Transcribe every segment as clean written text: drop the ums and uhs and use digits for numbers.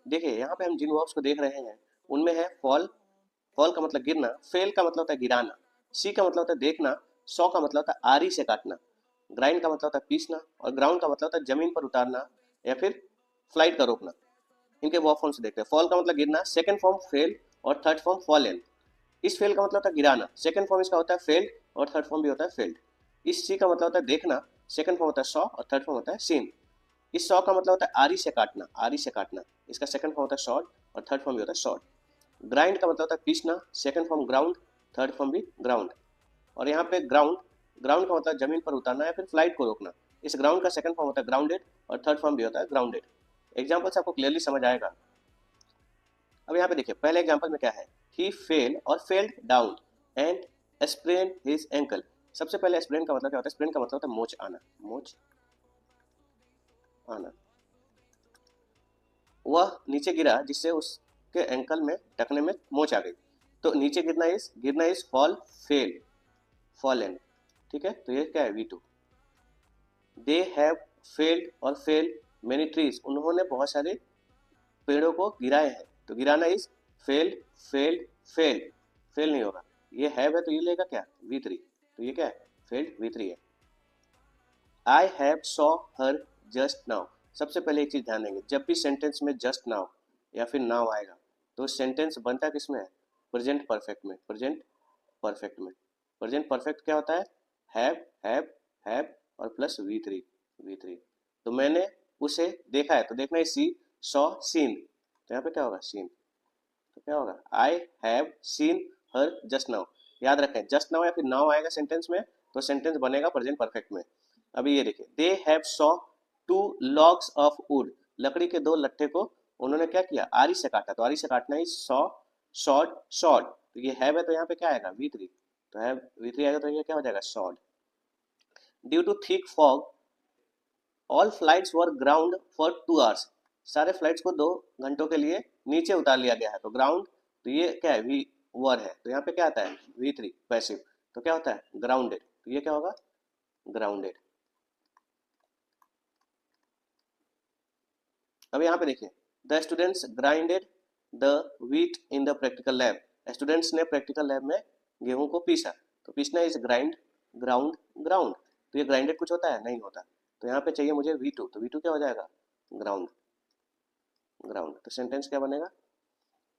देखिए यहाँ पे हम जिन वर्ब्स को देख रहे हैं उनमें है फॉल, फॉल का मतलब गिरना, फेल का मतलब होता है गिराना, सी का मतलब होता है देखना, सॉ का मतलब होता है आरी से काटना, ग्राइंड का मतलब होता है पीसना, और ग्राउंड का मतलब होता है जमीन पर उतारना या फिर फ्लाइट का रोकना। इनके वर्ब फॉर्म से देखते हैं। फॉल का मतलब गिरना, सेकंड फॉर्म फेल और थर्ड फॉर्म फॉलन। इस फेल का मतलब होता है गिराना, सेकंड फॉर्म इसका होता है फेल्ड और थर्ड फॉर्म भी होता है फेल्ड। इस सी का मतलब होता है देखना, सेकंड फॉर्म होता है सॉ और थर्ड फॉर्म होता है सीन। इस सॉ का मतलब होता है आरी से काटना, आरी से काटना, इसका सेकंड फॉर्म होता है शॉर्ट और थर्ड फॉर्म भी होता है शॉर्ट। ग्राइंड का मतलब होता है पीसना, second form ground, third form भी ग्राउंड। और यहाँ पे ग्राउंड, ग्राउंड का मतलब जमीन पर उतारना या फिर फ्लाइट को रोकना। इस ग्राउंड का सेकंड फॉर्म होता है ग्राउंडेड और थर्ड फॉर्म भी होता है ग्राउंडेड। एग्जाम्पल से आपको क्लियरली समझ आएगा। अब यहाँ पे देखिए पहले एग्जाम्पल में क्या है, ही फेल और failed down and sprain his ankle. सबसे पहले स्प्रेन का मतलब क्या होता है, स्प्रेन का मतलब होता है मोच आना, मोच आना। वह नीचे गिरा जिससे उसके एंकल में, टखने में मोच आ गई। तो नीचे गिरना इज फॉल, फेल, फॉलन। ठीक है, तो ये क्या है V2। दे हैव फेल्ड और फेल मेनी ट्रीज, उन्होंने बहुत सारे पेड़ों को गिराए हैं। तो गिराना is failed, failed, failed, fail नहीं होगा। ये हैव है तो ये लेगा क्या V3, तो ये क्या है फेल्ड, V3 है। I have saw her just now. सबसे पहले एक चीज ध्यान देंगे, जब भी सेंटेंस में जस्ट नाउ या फिर नाउ आएगा तो सेंटेंस बनता किस में है, प्रेजेंट परफेक्ट में, प्रेजेंट परफेक्ट में। प्रेजेंट परफेक्ट क्या होता है, हैव और प्लस V3, V3। तो मैंने उसे देखा है, तो देखना है सी, सॉ, सीन। तो यहाँ पे क्या होगा सीन, तो क्या होगा I have seen her just now. याद रखें जस्ट नाउ या फिर नाउ आएगा सेंटेंस में तो सेंटेंस बनेगा प्रेजेंट परफेक्ट में। अभी ये देखिए, they have saw two logs of wood, लकड़ी के दो लट्ठे को उन्होंने क्या किया, आरी से काटा। तो आरी से काटना ही सॉ, शॉर्ट, शॉर्ट। तो ये हैव है तो यहाँ पे क्या आएगा V3, तो हैव V3 आएगा तो ये क्या हो जाएगा short. Due to thick fog all flights were ground for 2 hours. सारे फ्लाइट्स को 2 घंटों के लिए नीचे उतार लिया गया है। तो ग्राउंड, तो ये क्या है वी वर है, तो यहाँ पे क्या आता है V3 पैसिव। तो क्या होता है ग्राउंडेड, तो ये क्या होगा ग्राउंडेड। अब यहाँ पे देखिए, the students grinded the wheat in the practical lab. Students ने प्रैक्टिकल लैब में गेहूं को पीसा। तो पीसना इज ग्राइंड, ग्राउंड, ग्राउंड। तो ये ग्राइंडेड कुछ होता है नहीं होता। तो यहाँ पे चाहिए मुझे V2, तो V2 क्या हो जाएगा ग्राउंड, ग्राउंड। तो सेंटेंस क्या बनेगा,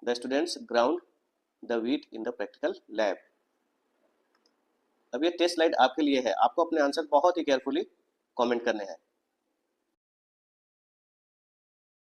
the students ground the wheat in the practical lab. अब ये टेस्ट स्लाइड आपके लिए है, आपको अपने आंसर बहुत ही केयरफुली कमेंट करने हैं।